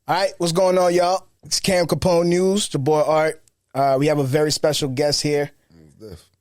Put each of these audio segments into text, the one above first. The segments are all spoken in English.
All right, what's going on, y'all? It's Cam Capone News, the boy Art. We have a very special guest here.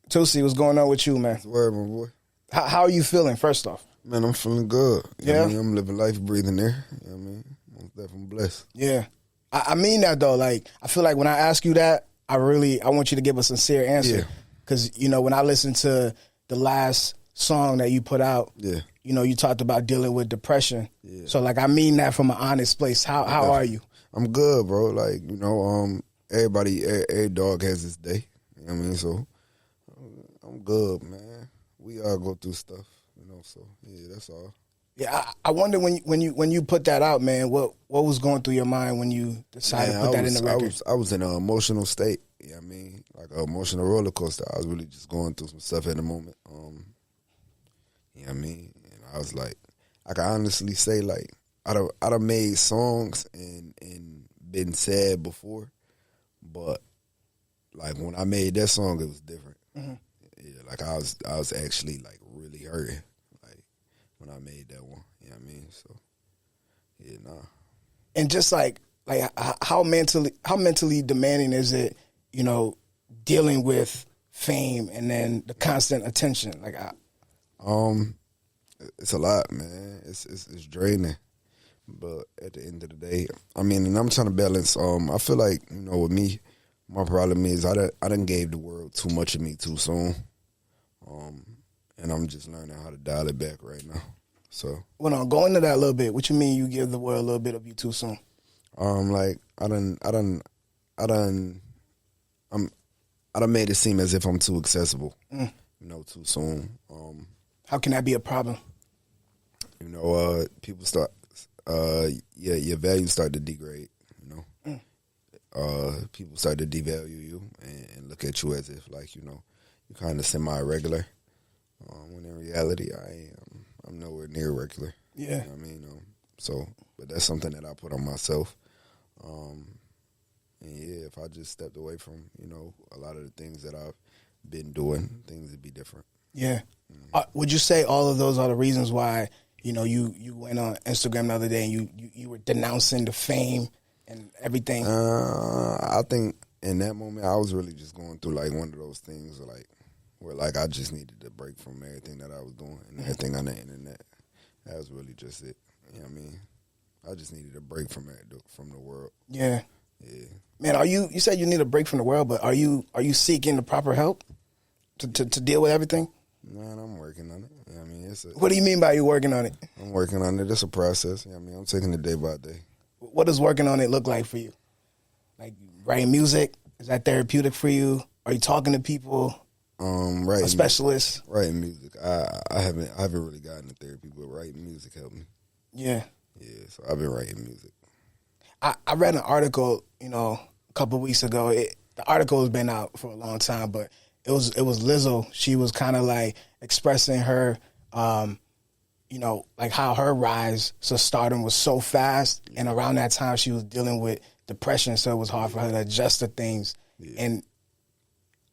Toosii, what's going on with you, man? What's the word, my boy? How are you feeling, first off? Man, I'm feeling good. You know Yeah? what I mean? I'm living life, breathing air. You know what I mean? I'm definitely blessed. Yeah. I mean that, though. Like, I feel like when I ask you that, I want you to give a sincere answer. Yeah. Because, you know, when I listened to the last song that you put out, Yeah. you know, you talked about dealing with depression. Yeah. So, like, I mean that from an honest place. How are you? I'm good, bro. Like, you know, every dog has his day. You know what I mean? So, I'm good, man. We all go through stuff, you know, so, yeah, that's all. Yeah, I wonder when you put that out, man, what was going through your mind when you decided to put that in the record? I was in an emotional state, you know what I mean? Like an emotional roller coaster. I was really just going through some stuff at the moment. You know what I mean? And I was like, I can honestly say, like, I'd have made songs and been sad before, but like when I made that song, it was different. Mm-hmm. Yeah, like I was actually like really hurting, like when I made that one. You know what I mean? So yeah, nah. And just like how mentally demanding is it, you know, dealing with fame and then the constant attention? Like, it's a lot, man. It's draining. But at the end of the day, I mean, and I'm trying to balance. I feel like, you know, with me, my problem is I done gave the world too much of me too soon. And I'm just learning how to dial it back right now. So, well, no, go into that a little bit. What you mean you give the world a little bit of you too soon? like I done made it seem as if I'm too accessible. You know, too soon. How can that be a problem? You know, people start. Your values start to degrade, you know. People start to devalue you and look at you as if, like, you know, you're kind of semi-regular. When in reality, I'm nowhere near regular. Yeah. You know what I mean? But that's something that I put on myself. And yeah, if I just stepped away from, you know, a lot of the things that I've been doing, things would be different. Yeah. Would you say all of those are the reasons why, you know, you went on Instagram the other day and you were denouncing the fame and everything? I think in that moment I was really just going through like one of those things where like I just needed to break from everything that I was doing and everything on the internet. That was really just it. You know what I mean? I just needed a break from the world. Yeah. Yeah. Man, you said you need a break from the world, but are you seeking the proper help to deal with everything? Man, I'm working on it. You know what I mean? What do you mean by you working on it? I'm working on it. It's a process. You know what I mean? I'm taking it day by day. What does working on it look like for you? Like writing music? Is that therapeutic for you? Are you talking to people? Writing a specialist? Writing music. I haven't really gotten to therapy, but writing music helped me. Yeah. Yeah, so I've been writing music. I read an article, you know, a couple of weeks ago. The article has been out for a long time, but it was Lizzo. She was kind of like expressing her, you know, like how her rise to stardom was so fast, and around that time she was dealing with depression, so it was hard for her to adjust to things. Yeah. And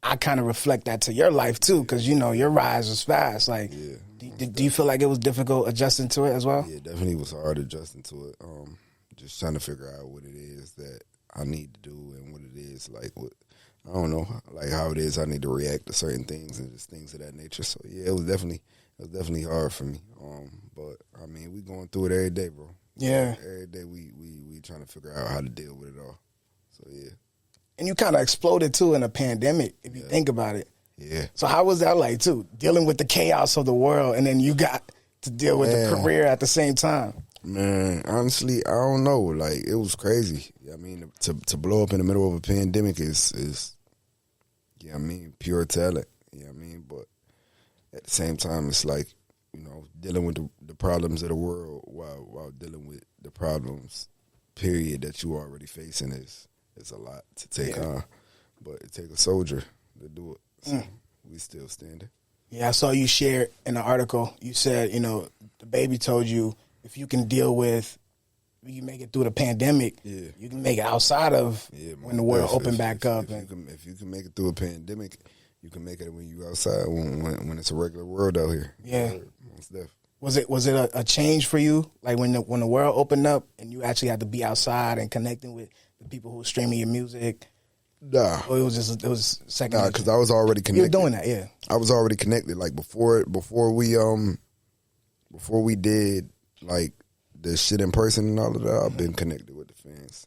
I kind of reflect that to your life too, because you know your rise was fast. Like, yeah, do you feel like it was difficult adjusting to it as well? Yeah, it definitely was hard adjusting to it. Just trying to figure out what it is that I need to do and what it is like. I don't know, like how it is I need to react to certain things and just things of that nature. So yeah, it was definitely hard for me. But I mean, we going through it every day, bro. Yeah, every day we trying to figure out how to deal with it all. So yeah. And you kind of exploded too in a pandemic, if you think about it. Yeah. So how was that like too, dealing with the chaos of the world, and then you got to deal with the career at the same time? Man, honestly, I don't know. Like, it was crazy. I mean, to blow up in the middle of a pandemic is yeah, I mean, pure talent. You know what I mean? But at the same time, it's like, you know, dealing with the problems of the world while dealing with the problems, period, that you already facing is a lot to take on. But it takes a soldier to do it. So we still standing. Yeah, I saw you share in the article. You said, you know, the baby told you if you can deal with, you make it through the pandemic, you can make it outside of when the world opened back up. If you can make it through a pandemic, you can make it when you outside, when it's a regular world out here. Yeah. Most definitely. Was it a change for you? Like when the world opened up and you actually had to be outside and connecting with the people who were streaming your music? Nah. Or it was second. Nah, because I was already connected. You were doing that, yeah. I was already connected. Like before we did like the shit in person and all of that, I've been connected with the fans.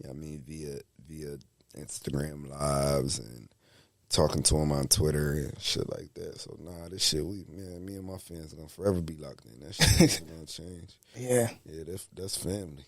Yeah, I mean via Instagram lives and talking to them on Twitter and shit like that. So this shit, me and my fans are gonna forever be locked in. That shit ain't gonna change. Yeah, that's family.